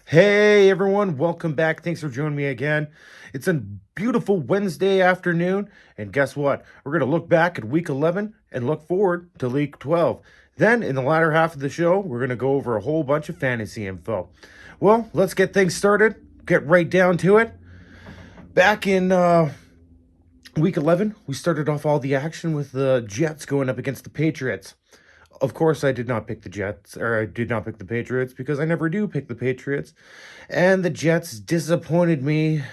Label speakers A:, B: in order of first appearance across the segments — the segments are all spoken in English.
A: Hey everyone, welcome back. Thanks for joining me again. It's a beautiful Wednesday afternoon, and guess what? We're going to look back at week 11 and look forward to week 12. Then, in the latter half of the show, we're going to go over a whole bunch of fantasy info. Well, let's get things started, get right down to it. Back in week 11, we started off all the action with the Jets going up against the Patriots. Of course, I did not pick the Jets, or I did not pick the Patriots because I never do pick the Patriots. And the Jets disappointed me.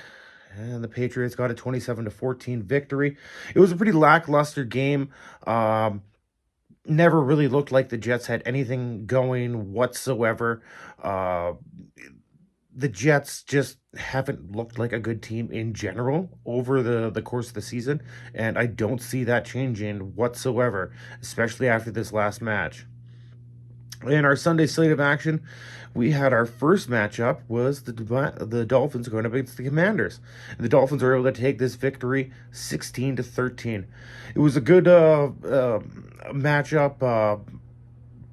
A: And the Patriots got a 27-14 victory. It was a pretty lackluster game. Never really looked like the Jets had anything going whatsoever. Uh, the Jets just haven't looked like a good team in general over the course of the season, and I don't see that changing whatsoever, especially after this last match. In our Sunday slate of action, we had our first matchup was the Dolphins going up against the Commanders. And the Dolphins were able to take this victory 16-13. It was a good matchup,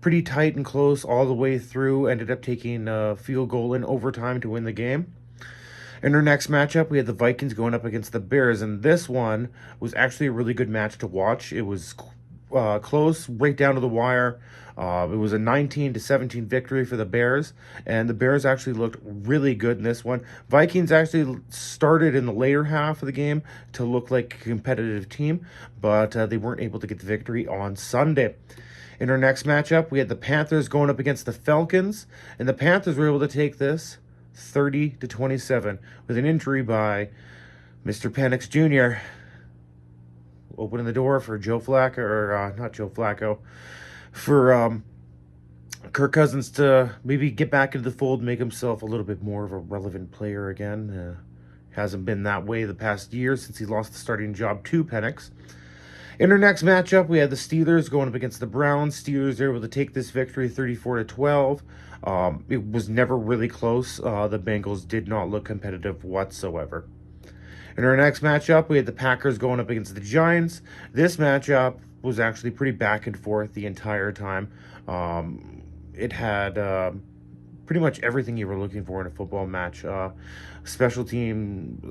A: pretty tight and close all the way through. Ended up taking a field goal in overtime to win the game. In our next matchup, we had the Vikings going up against the Bears, and this one was actually a really good match to watch. It was close, right down to the wire. It was a 19-17 victory for the Bears, and the Bears actually looked really good in this one. Vikings actually started in the later half of the game to look like a competitive team, but they weren't able to get the victory on Sunday. In our next matchup, we had the Panthers going up against the Falcons, and the Panthers were able to take this 30-27 with an injury by Mr. Penix Jr. opening the door for Joe Flacco, or not Joe Flacco, for Kirk Cousins to maybe get back into the fold, make himself a little bit more of a relevant player again. Hasn't been that way the past year since he lost the starting job to Penix. In our next matchup, we had the Steelers going up against the Browns. Steelers were able to take this victory 34-12. It was never really close. The Bengals did not look competitive whatsoever. In our next matchup, we had the Packers going up against the Giants. This matchup was actually pretty back and forth the entire time. It had pretty much everything you were looking for in a football match. Special teams,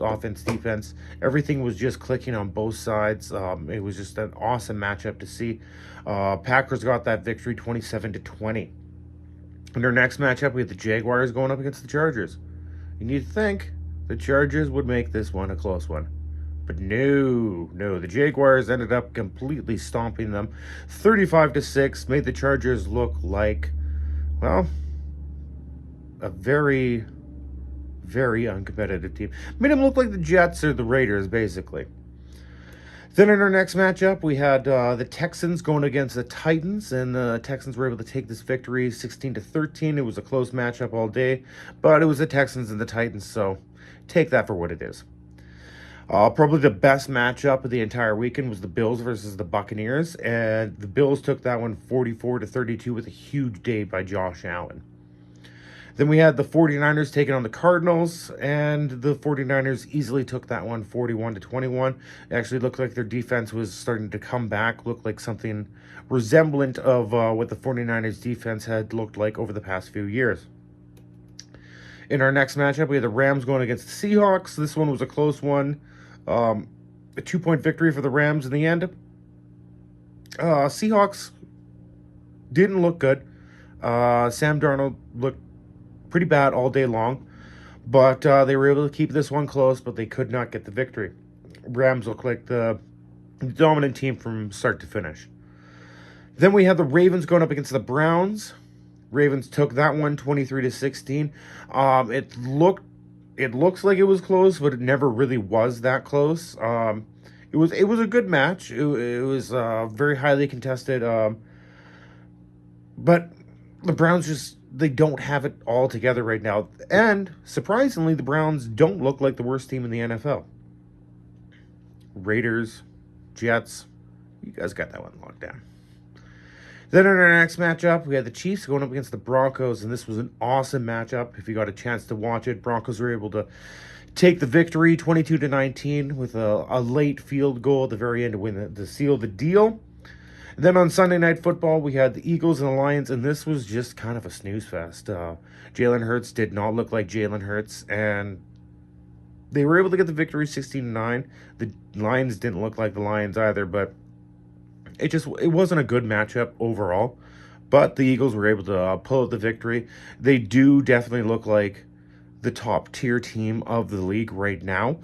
A: offense, defense, everything was just clicking on both sides. It was just an awesome matchup to see. Packers got that victory 27-20. In our next matchup, we had the Jaguars going up against the Chargers. You need to think the Chargers would make this one a close one. But no, the Jaguars ended up completely stomping them 35-6, made the Chargers look like, well, a very, very uncompetitive team. Made them look like the Jets or the Raiders, basically. Then in our next matchup, we had the Texans going against the Titans, and the Texans were able to take this victory 16-13. It was a close matchup all day, but it was the Texans and the Titans, so take that for what it is. Probably the best matchup of the entire weekend was the Bills versus the Buccaneers, and the Bills took that one 44-32 with a huge day by Josh Allen. Then we had the 49ers taking on the Cardinals, and the 49ers easily took that one 41-21. It actually looked like their defense was starting to come back, looked like something resemblant of what the 49ers defense had looked like over the past few years. In our next matchup, we had the Rams going against the Seahawks. This one was a close one. A 2-point victory for the Rams in the end. Seahawks didn't look good. Sam Darnold looked pretty bad all day long, but they were able to keep this one close, but they could not get the victory. Rams looked like the dominant team from start to finish. Then we had the Ravens going up against the Browns. Ravens took that one 23-16. It looks like it was close, but it never really was that close. It was a good match. It was very highly contested. But the Browns they don't have it all together right now. And surprisingly, the Browns don't look like the worst team in the NFL. Raiders, Jets, you guys got that one locked down. Then in our next matchup, we had the Chiefs going up against the Broncos, and this was an awesome matchup. If you got a chance to watch it, Broncos were able to take the victory 22-19 with a late field goal at the very end to seal the deal. Then on Sunday Night Football, we had the Eagles and the Lions, and this was just kind of a snooze fest. Jalen Hurts did not look like Jalen Hurts, and they were able to get the victory 16-9. The Lions didn't look like the Lions either, but it wasn't a good matchup overall. But the Eagles were able to pull out the victory. They do definitely look like the top tier team of the league right now.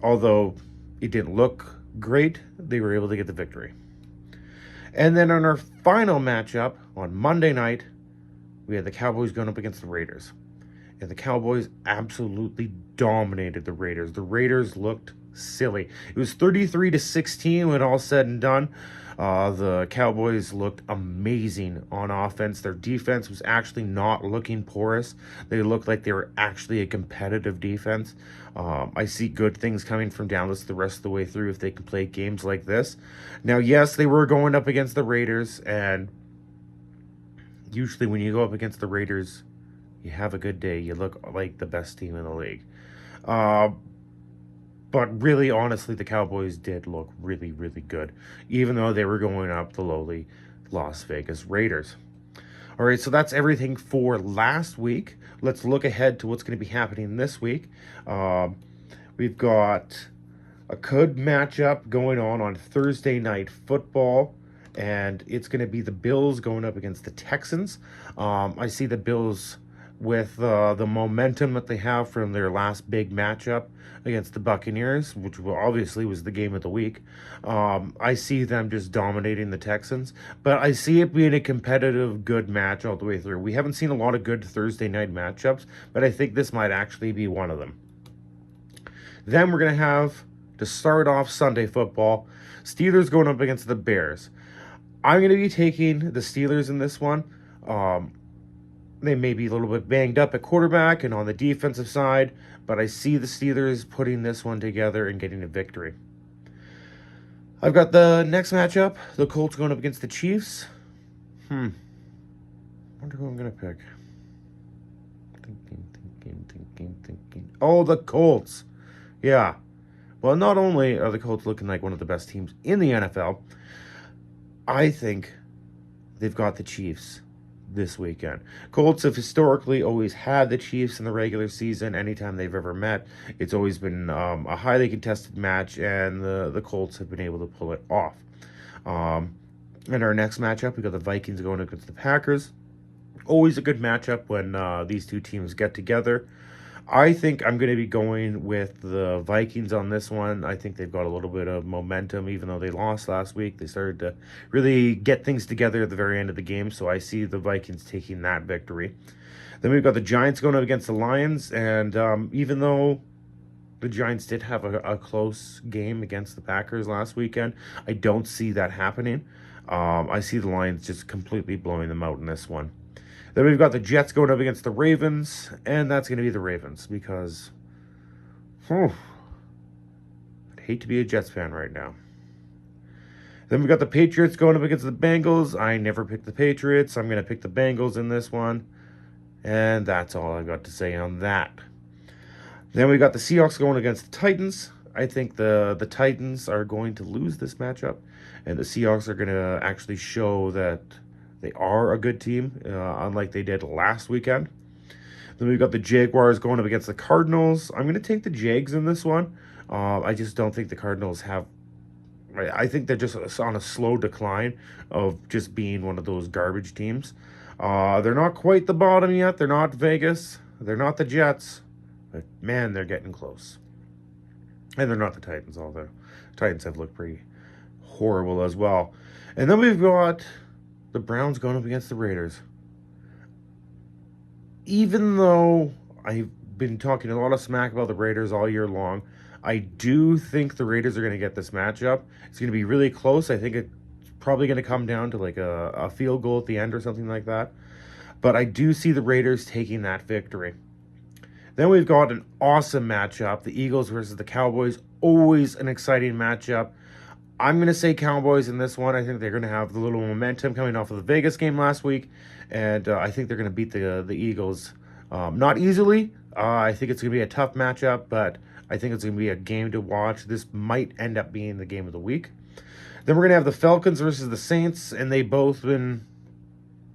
A: Although it didn't look great, they were able to get the victory. And then on our final matchup on Monday night, we had the Cowboys going up against the Raiders. And the Cowboys absolutely dominated the Raiders. The Raiders looked silly. It was 33-16 when all said and done. The Cowboys looked amazing on offense. Their defense was actually not looking porous. They looked like they were actually a competitive defense. I see good things coming from Dallas the rest of the way through if they can play games like this. Now, yes, they were going up against the Raiders, and usually when you go up against the Raiders, you have a good day. You look like the best team in the league. But really, honestly, the Cowboys did look really, really good, even though they were going up the lowly Las Vegas Raiders. All right, so that's everything for last week. Let's look ahead to what's going to be happening this week. We've got a good matchup going on Thursday Night Football, and it's going to be the Bills going up against the Texans. I see the Bills with the momentum that they have from their last big matchup against the Buccaneers, which obviously was the game of the week. I see them just dominating the Texans, but I see it being a competitive, good match all the way through. We haven't seen a lot of good Thursday night matchups, but I think this might actually be one of them. Then we're going to have, to start off Sunday football, Steelers going up against the Bears. I'm going to be taking the Steelers in this one. They may be a little bit banged up at quarterback and on the defensive side, but I see the Steelers putting this one together and getting a victory. I've got the next matchup, the Colts going up against the Chiefs. Wonder who I'm going to pick. Thinking. Oh, the Colts. Yeah. Well, not only are the Colts looking like one of the best teams in the NFL, I think they've got the Chiefs this weekend. Colts have historically always had the Chiefs in the regular season. Anytime they've ever met, it's always been a highly contested match, and the Colts have been able to pull it off. In our next matchup, we got the Vikings going against the Packers. Always a good matchup when these two teams get together. I think I'm going to be going with the Vikings on this one. I think they've got a little bit of momentum, even though they lost last week. They started to really get things together at the very end of the game, so I see the Vikings taking that victory. Then we've got the Giants going up against the Lions, and even though the Giants did have a close game against the Packers last weekend, I don't see that happening. I see the Lions just completely blowing them out in this one. Then we've got the Jets going up against the Ravens, and that's going to be the Ravens because I'd hate to be a Jets fan right now. Then we've got the Patriots going up against the Bengals. I never picked the Patriots. I'm going to pick the Bengals in this one, and that's all I've got to say on that. Then we got the Seahawks going against the Titans. I think the Titans are going to lose this matchup, and the Seahawks are going to actually show that they are a good team, unlike they did last weekend. Then we've got the Jaguars going up against the Cardinals. I'm going to take the Jags in this one. I just don't think the Cardinals have... I think they're just on a slow decline of just being one of those garbage teams. They're not quite the bottom yet. They're not Vegas. They're not the Jets. But, man, they're getting close. And they're not the Titans, although Titans have looked pretty horrible as well. And then we've got the Browns going up against the Raiders. Even though I've been talking a lot of smack about the Raiders all year long, I do think the Raiders are going to get this matchup. It's going to be really close. I think it's probably going to come down to like a field goal at the end or something like that. But I do see the Raiders taking that victory. Then we've got an awesome matchup. The Eagles versus the Cowboys. Always an exciting matchup. I'm going to say Cowboys in this one. I think they're going to have the little momentum coming off of the Vegas game last week. And I think they're going to beat the Eagles. Not easily. I think it's going to be a tough matchup, but I think it's going to be a game to watch. This might end up being the game of the week. Then we're going to have the Falcons versus the Saints, and they both been,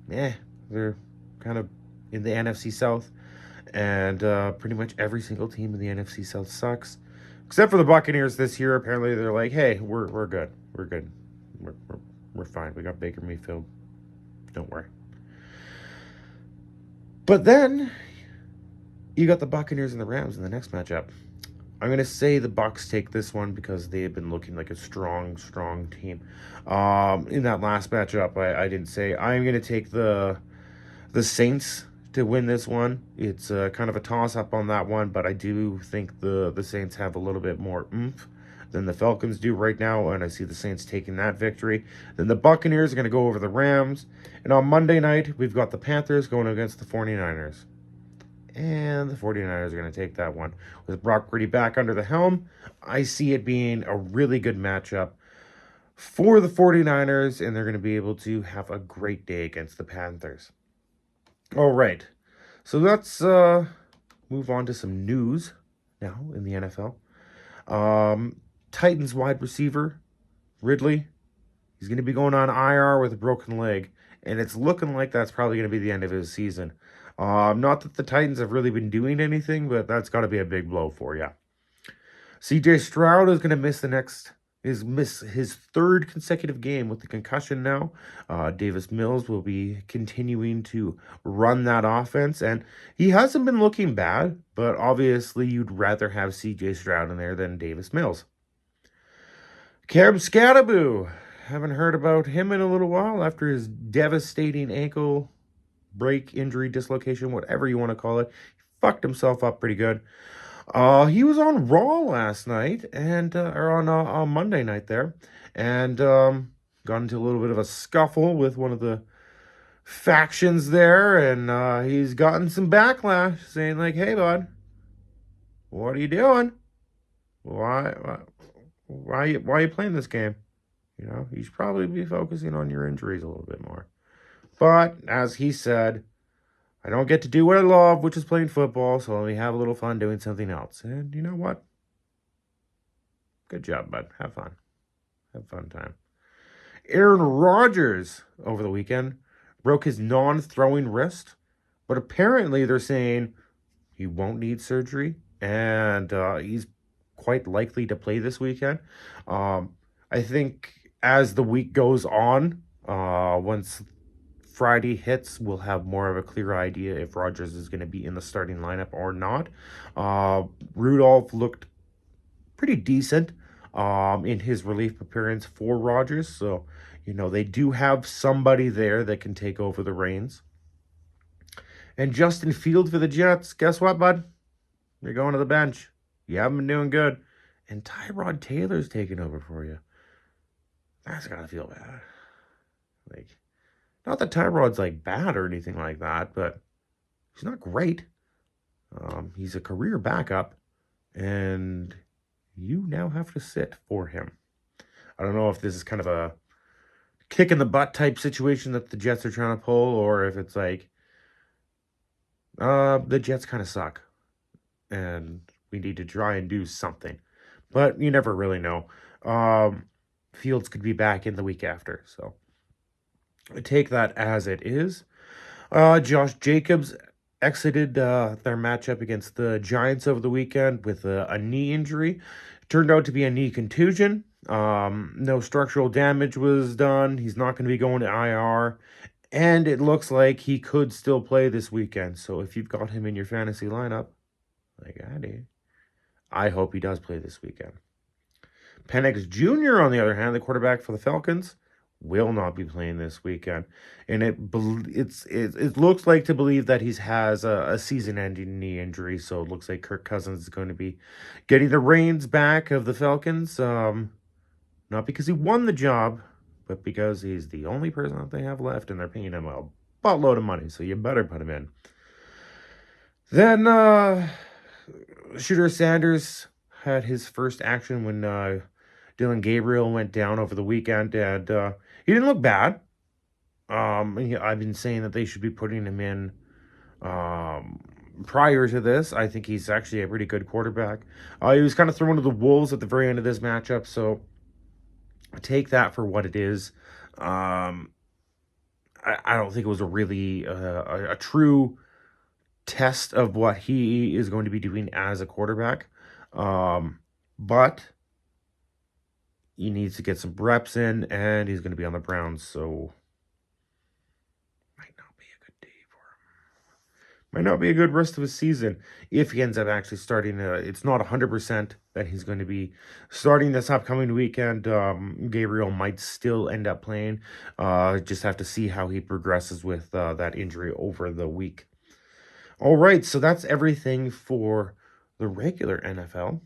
A: they're kind of in the NFC South. And pretty much every single team in the NFC South sucks. Except for the Buccaneers this year. Apparently they're like, hey, we're good. We're good. We're fine. We got Baker Mayfield. Don't worry. But then you got the Buccaneers and the Rams in the next matchup. I'm going to say the Bucs take this one because they have been looking like a strong team. In that last matchup, I didn't say. I'm going to take the Saints to win this one. It's kind of a toss-up on that one, but I do think the Saints have a little bit more oomph than the Falcons do right now, and I see the Saints taking that victory. Then the Buccaneers are going to go over the Rams. And on Monday night, we've got the Panthers going against the 49ers. And the 49ers are going to take that one. With Brock Purdy back under the helm, I see it being a really good matchup for the 49ers, and they're going to be able to have a great day against the Panthers. All right, so let's move on to some news now in the NFL. Titans wide receiver Ridley, he's going to be going on IR with a broken leg, and it's looking like that's probably going to be the end of his season. Not that the Titans have really been doing anything, but that's got to be a big blow for you. CJ Stroud is going to miss his third consecutive game with the concussion now. Davis Mills will be continuing to run that offense, and he hasn't been looking bad, but obviously you'd rather have CJ Stroud in there than Davis Mills. Caleb Scattaboo, haven't heard about him in a little while after his devastating ankle break, injury, dislocation, whatever you want to call it. He fucked himself up pretty good. He was on Raw last night, and or on Monday night there, and got into a little bit of a scuffle with one of the factions there, and he's gotten some backlash saying like, "Hey, bud, what are you doing? Why are you playing this game? You know, you should probably be focusing on your injuries a little bit more." But as he said, I don't get to do what I love, which is playing football, so let me have a little fun doing something else. And you know what? Good job, bud. Have fun. Have fun time. Aaron Rodgers over the weekend broke his non-throwing wrist, but apparently they're saying he won't need surgery, and he's quite likely to play this weekend. I think as the week goes on, once Friday hits, we'll have more of a clear idea if Rodgers is going to be in the starting lineup or not. Rudolph looked pretty decent in his relief appearance for Rodgers. So, you know, they do have somebody there that can take over the reins. And Justin Fields for the Jets. Guess what, bud? You're going to the bench. You haven't been doing good. And Tyrod Taylor's taking over for you. That's got to feel bad. Like, not that Tyrod's like bad or anything like that, but he's not great. He's a career backup, and you now have to sit for him. I don't know if this is kind of a kick in the butt type situation that the Jets are trying to pull, or if it's like, the Jets kind of suck, and we need to try and do something. But you never really know. Fields could be back in the week after, so take that as it is. Josh Jacobs exited their matchup against the Giants over the weekend with a knee injury. Turned out to be a knee contusion. No structural damage was done. He's not going to be going to IR. And it looks like he could still play this weekend. So if you've got him in your fantasy lineup, like I do, I hope he does play this weekend. Penix Jr., on the other hand, the quarterback for the Falcons, will not be playing this weekend, and it looks like to believe that he has a season-ending knee injury. So it looks like Kirk Cousins is going to be getting the reins back of the Falcons, not because he won the job, but because he's the only person that they have left, and they're paying him a buttload of money. So you better put him in. Then Shooter Sanders had his first action when Dylan Gabriel went down over the weekend, and he didn't look bad. I've been saying that they should be putting him in prior to this. I think he's actually a pretty good quarterback. He was kind of thrown to the wolves at the very end of this matchup, so take that for what it is. Um, I don't think it was a really a true test of what he is going to be doing as a quarterback. But he needs to get some reps in, and he's going to be on the Browns, so might not be a good day for him. Might not be a good rest of his season if he ends up actually starting. It's not 100% that he's going to be starting this upcoming weekend. Gabriel might still end up playing. Just have to see how he progresses with that injury over the week. All right, so that's everything for the regular NFL.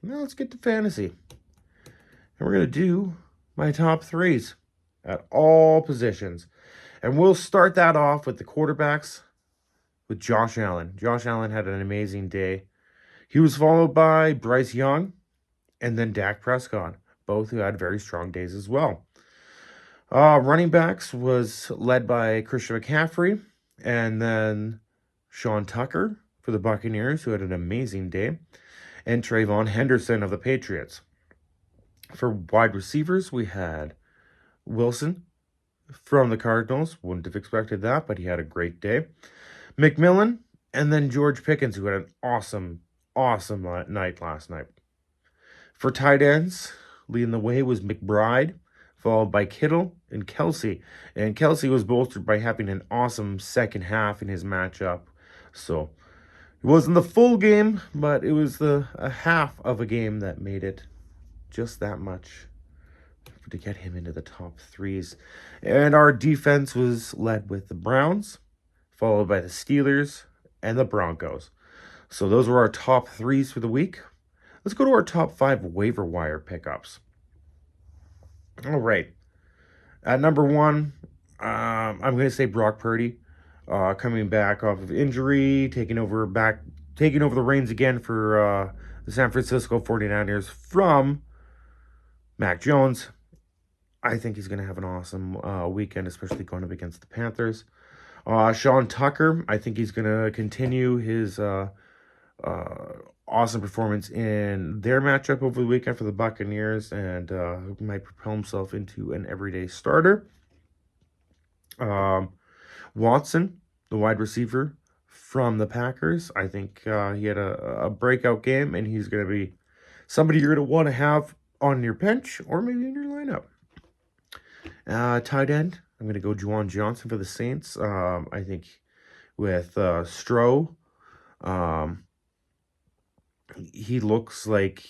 A: Now let's get to fantasy. And we're going to do my top threes at all positions. And we'll start that off with the quarterbacks with Josh Allen. Josh Allen had an amazing day. He was followed by Bryce Young and then Dak Prescott, both who had very strong days as well. Running backs was led by Christian McCaffrey and then Sean Tucker for the Buccaneers, who had an amazing day, and Trayvon Henderson of the Patriots. For wide receivers, we had Wilson from the Cardinals. Wouldn't have expected that, but he had a great day. McMillan, and then George Pickens, who had an awesome night last night. For tight ends, leading the way was McBride, followed by Kittle and Kelsey. And Kelsey was bolstered by having an awesome second half in his matchup. So it wasn't the full game, but it was a half of a game that made it just that much to get him into the top threes. And our defense was led with the Browns, followed by the Steelers and the Broncos. So those were our top threes for the week. Let's go to our top 5 waiver wire pickups. All right. At number 1, I'm going to say Brock Purdy, coming back off of injury, taking over the reins again for the San Francisco 49ers from Mac Jones. I think he's going to have an awesome weekend, especially going up against the Panthers. Sean Tucker, I think he's going to continue his awesome performance in their matchup over the weekend for the Buccaneers, and might propel himself into an everyday starter. Watson, the wide receiver from the Packers, I think he had a breakout game, and he's going to be somebody you're going to want to have on your bench or maybe in your lineup. Tight end, I'm going to go Juwan Johnson for the Saints. I think with Stroh, he looks like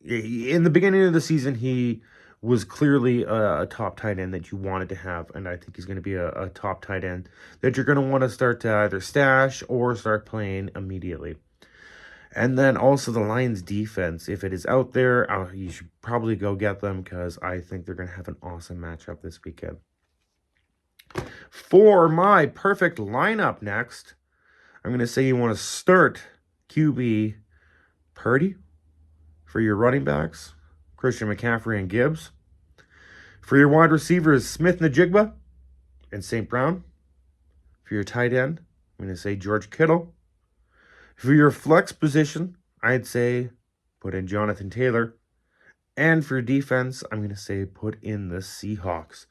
A: in the beginning of the season, he was clearly a top tight end that you wanted to have. And I think he's going to be a top tight end that you're going to want to start to either stash or start playing immediately. And then also the Lions defense, if it is out there, you should probably go get them because I think they're going to have an awesome matchup this weekend. For my perfect lineup next, I'm going to say you want to start QB Purdy. For your running backs, Christian McCaffrey and Gibbs. For your wide receivers, Smith-Njigba and St. Brown. For your tight end, I'm going to say George Kittle. For your flex position, I'd say put in Jonathan Taylor. And for defense, I'm going to say put in the Seahawks.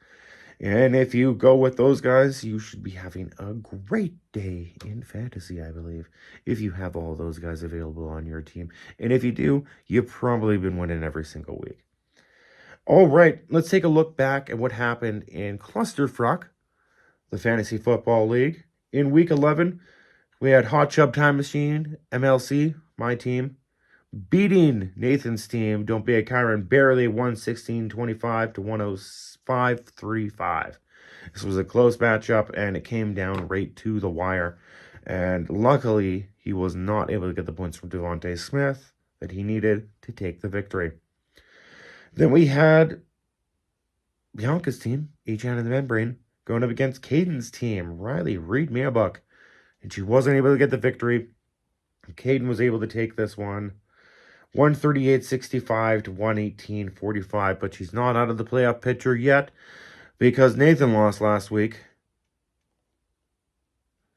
A: And if you go with those guys, you should be having a great day in fantasy, I believe, if you have all those guys available on your team. And if you do, you've probably been winning every single week. All right, let's take a look back at what happened in Clusterfuck, the Fantasy Football League. In Week 11, we had Hot Chub Time Machine, MLC, my team, beating Nathan's team, Don't Be a Kyron, barely 116-25 to 105-35. This was a close matchup, and it came down right to the wire. And luckily, he was not able to get the points from Devontae Smith that he needed to take the victory. Then we had Bianca's team, H.N. and the Membrane, going up against Caden's team, Riley, read me a book. And she wasn't able to get the victory. Caden was able to take this one. 138-65 to 118-45, but she's not out of the playoff picture yet because Nathan lost last week.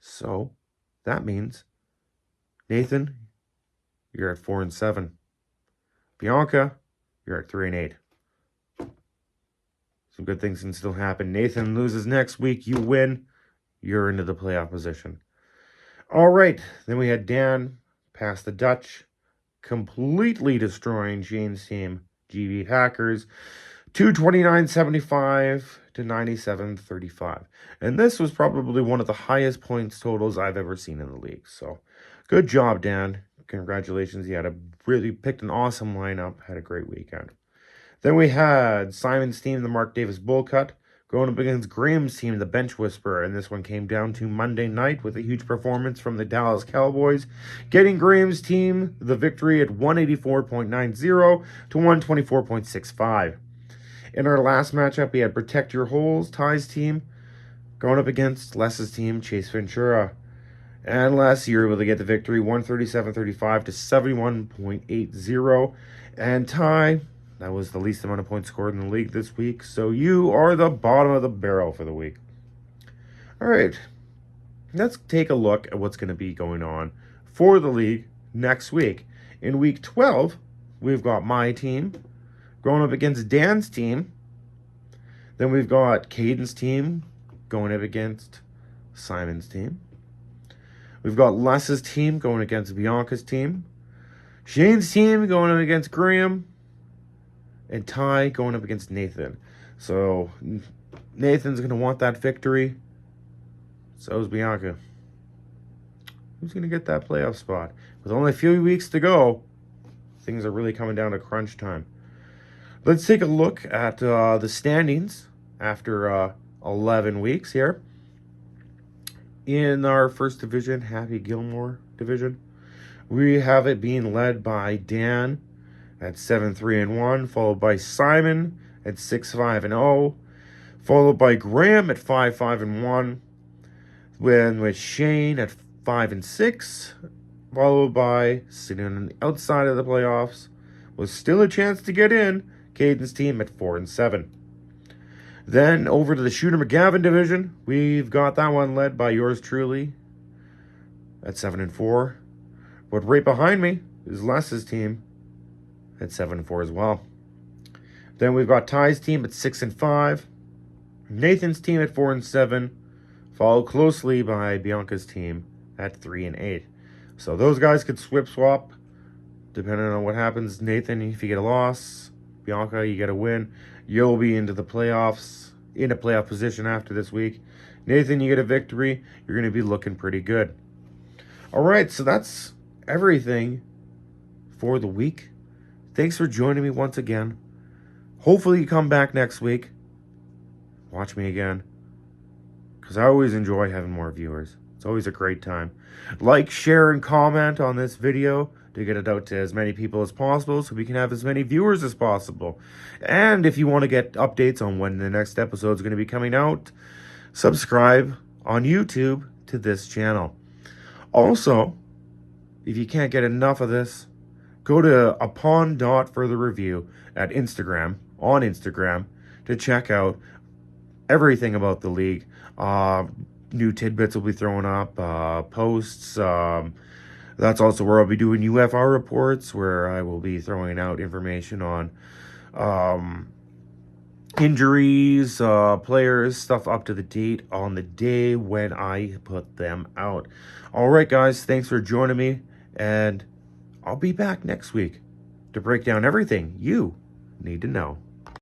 A: So that means Nathan, you're at 4-7. Bianca, you're at 3-8. Some good things can still happen. Nathan loses next week. You win. You're into the playoff position. All right. Then we had Dan pass the Dutch, completely destroying Shane's team, GV Hackers, 229.75 to 97.35. And this was probably one of the highest points totals I've ever seen in the league. So good job, Dan. Congratulations. You had picked an awesome lineup, had a great weekend. Then we had Simon's team, the Mark Davis Bull Cut, going up against Graham's team, the Bench Whisperer. And this one came down to Monday night with a huge performance from the Dallas Cowboys, getting Graham's team the victory at 184.90 to 124.65. In our last matchup, we had Protect Your Holes, Ty's team, going up against Les's team, Chase Ventura. And Les, you're able to get the victory, 137.35 to 71.80. And Ty, that was the least amount of points scored in the league this week. So you are the bottom of the barrel for the week. All right. Let's take a look at what's going to be going on for the league next week. In week 12, we've got my team going up against Dan's team. Then we've got Caden's team going up against Simon's team. We've got Les's team going against Bianca's team. Shane's team going up against Graham. And Ty going up against Nathan. So Nathan's going to want that victory. So is Bianca. Who's going to get that playoff spot? With only a few weeks to go, things are really coming down to crunch time. Let's take a look at the standings after 11 weeks here. In our first division, Happy Gilmore division, we have it being led by Dan at 7-3-1, followed by Simon at 6-5-0, followed by Graham at 5-5-1, with Shane at 5-6, followed by, sitting on the outside of the playoffs, with still a chance to get in, Caden's team at 4-7. Then over to the Shooter McGavin division, we've got that one led by yours truly at 7-4. But right behind me is Les's team at 7-4 as well. Then we've got Ty's team at 6-5, Nathan's team at 4-7, followed closely by Bianca's team at 3-8. So those guys could swap depending on what happens. Nathan, if you get a loss, Bianca, you get a win, you'll be into the playoffs, in a playoff position after this week. Nathan, you get a victory, you're going to be looking pretty good. All right, so that's everything for the week. Thanks for joining me once again. Hopefully you come back next week. Watch me again, because I always enjoy having more viewers. It's always a great time. Like, share, and comment on this video to get it out to as many people as possible so we can have as many viewers as possible. And if you want to get updates on when the next episode is going to be coming out, subscribe on YouTube to this channel. Also, if you can't get enough of this, go to upon.furtherreview at Instagram, on Instagram, to check out everything about the league. New tidbits will be thrown up, posts. That's also where I'll be doing UFR reports, where I will be throwing out information on injuries, players, stuff up to the date on the day when I put them out. All right, guys, thanks for joining me, and I'll be back next week to break down everything you need to know.